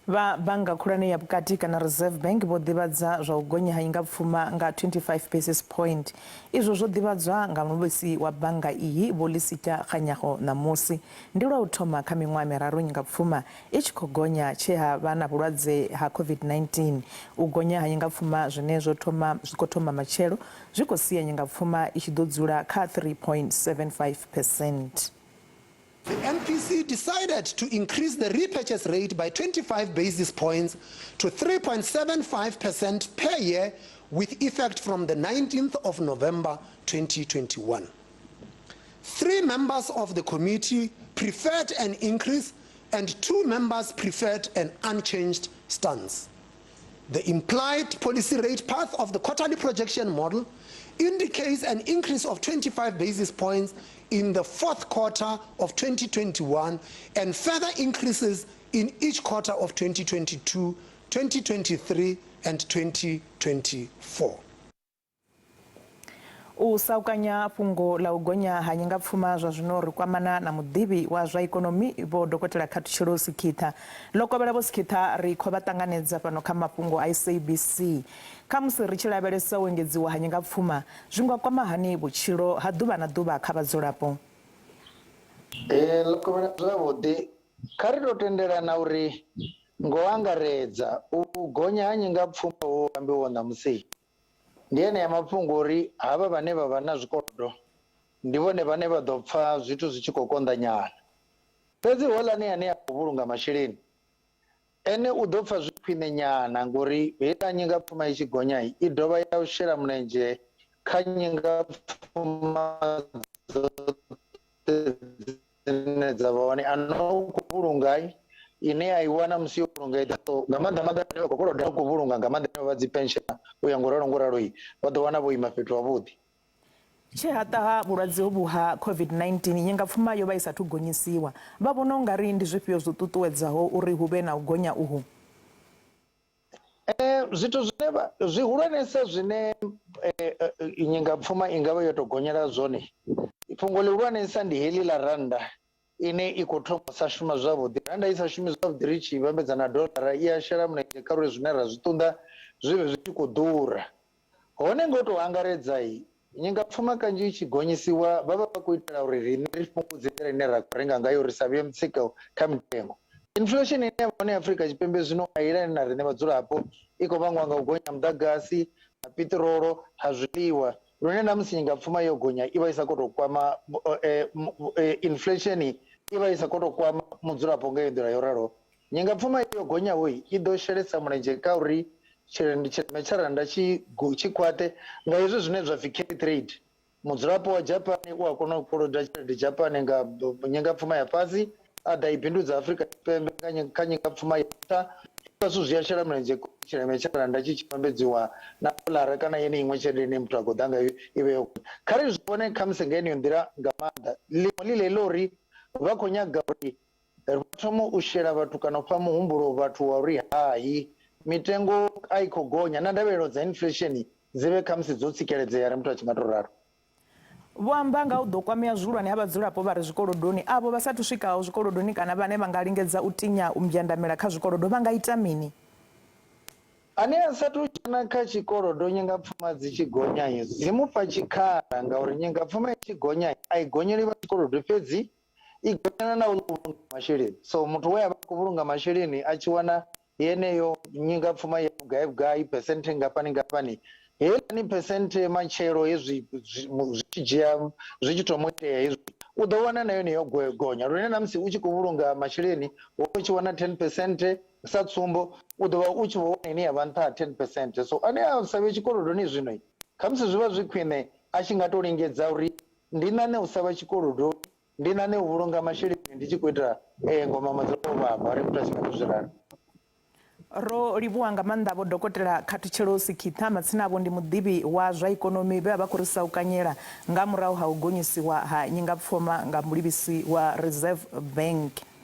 Vha bannga khulwane ya vhukati kana Reserve Bank vho divhadza zwa u gonya ha nyingapfuma nga 25 basis point. Izwo zwo divhadzwa nga muluvhisi wa bannga iyi vho Lesetja Kganyago namusi. Ndi lwa u thoma kha minwaha miraru nyingapfuma i tshi khou gonya tshe ha vha na vhulwadze ha COVID-19. U gonya ha nyingapfuma zwine zwi khou thoma matshelo zwi khou sia nyingapfuma i tshi ḓo dzula kha 3.75%. The MPC decided to increase the repurchase rate by 25 basis points to 3.75% per year with effect from the 19th of November 2021. 3 members of the committee preferred an increase and 2 members preferred an unchanged stance. The implied policy rate path of the quarterly projection model indicates an increase of 25 basis points in the fourth quarter of 2021 and further increases in each quarter of 2022, 2023 and 2024. U saukanya fhungo la u gonya ha nyingapfuma zwa zwino ri kwamana na muḓivhi wa zwa ikonomi vho dokotela Khathutshelo Sikhitha. Lokobela vho Sikhitha ri khou vha ṱanganedza fhano kha mafhungo a SABC. Kha musi ri tshi lavhelesa u engedziwa ha nyingapfuma zwi nga kwama hani vhutshilo ha ḓuvha na ḓuvha kha vhadzulapo? Lokobela zwavhuḓi kha ri tou tendelana uri ngo angaredza u gonya ha nyingapfuma ho ambiwa namusi. Ndi ene ya mafhungo uri havha vhane vha vha na zwikolodo ndi vhone vhane vha ḓo pfa zwithu zwi tshi khou konḓa nyana. Fhedzi hoḽani ane a khou vhulunga masheleni ene u ḓo pfa zwi khwine nyana ngori heiḽa nyingapfuma i tshi gonya i dovha ya u shela mulenzhe kha nyingapfuma dzine dza vha hone ano u khou vhulunga ine a i wana musi yo vhulunga nga maanḓa ane vha khou koloda khou vhulunga nga maanḓa vha dzi pension u ya ngoralo i vha ḓo wana vho ima fhethu havhuḓi. Tshe ha taha vhulwadze hovhu ha COVID-19 nyingapfuma yo vha i sathu gonyisiwa vha vhona ungari ndi zwifhio zwo ṱuṱuwedzaho uri hu vhe na u gonya uhu? Zwithu zwine zwihulwanesa zwine nyingapfuma i nga vha yo tou gonyela zwone fhungo ḽihulwanesa ndi heḽi ḽa rannda ine i khou thoma sa shuma zwavhuḓi. Rannda i sa shumi zwavhuḓi ri tshi vhambedza na dolara i a shela mulenzhe kha uri zwine ra zwi ṱunḓa zwi vhe zwi tshi khou ḓura. Hone ngo tou angaredza nyingapfuma kanzhi i tshi gonyisiwa vha vha vha khou itela uri riṋe ri fhungudze nḓila ine ra khou renga ngayo ri sa vhuye mutsiko kha mitengo. Inflation ine ya hone Afrika Tshipembe zwino a i lani na riṋe vhadzulapo i khou vhangwa nga u gonya ha muḓagasi ha piṱirolo ha zwiḽiwa lune na musi nyingapfuma yo gonya i vha i sa khou tou kwama inflation i vha i sa khou tou kwama mudzulapo nga iyo nḓila yo ralo. Nyingapfuma yo gonyaho i ḓo shelesa mulenzhe kha uri tshileme tsha rannda tshi khwaṱhe nga hezwo zwine zwa pfhi carry trade. Mudzulapo wa Japan u a kona u koloda tshelede Japan nga nyingapfuma ya fhasi a ḓa i bindudza Afrika Tshipembe kha nyingapfuma ya nṱha. Zwithu zwi a shela mulenzhe tshileme tsha rannda tshi vhambedziwa na dolara kana yene iṅwe tshelede ine muthu a khou ḓa ngayo i vhe yo kha ri zwi vhone kha musi nga heneyo nḓila nga maanḓa ḽiṅwe ḽi ḽo uri vha khou nyaga uri ri thome u shela vhathu kana u fha muhumbulo vhathu wa uri hayi mitengo a i khou gonya na ndavhelelo dza inflation dzi vhe kha musi dzo tsikeledzea ri muthu a tshi nga tou ralo. Vho amba nga u ḓo kwamea zwihulwane ha vhadzulapo vha re zwikolodoni avho vha sathu swikaho zwikolodoni kana vhane vha nga lingedza u tinya u mbwandamela kha zwikolodo vha nga ita mini? Ane a sathu dzhena kha tshikolodo nyingapfuma dzi tshi gonya dzi mufha tshikhala ngauri nyingapfuma i tshi gonya a i gonyeli vha tshikolodo fhedzi i gonyana na u vhulunga masheleni. So muthu we a vha khou vhulunga masheleni a tshi wana yeneyo nyingapfuma ya vhugai phesenthe ngafhani heiḽani phesenthe matshelo hezwi zwi tshi dzhia zwi tshi thoma u itea hezwi u ḓo wana na yone yo gonya lune na musi u tshi khou vhulunga masheleni wo tshi wana 10% sa tsumbo u ḓo vha u tshi vho wana ine ya vha nṱha ha 10%. So ane a sa vhe tshikolodoni zwino kha musi zwi vha zwi khwine a tshi nga tou lingedza uri ndi ṋane u sa vha tshikolodoni ndi ṋane u vhulunga masheleni ndi tshi khou ita ngoma madzulapo vhamba ri muthu a tshi nga tou zwi ralo. Ro livhuwa nga maanḓa vho dokotela Khathutshelo Sikhitha matsina avho ndi muḓivhi wa zwa ikonomi vhe vha khou ri saukanyela nga murahu ha u gonyisiwa ha nyingapfuma nga muluvhisi wa Reserve Bank.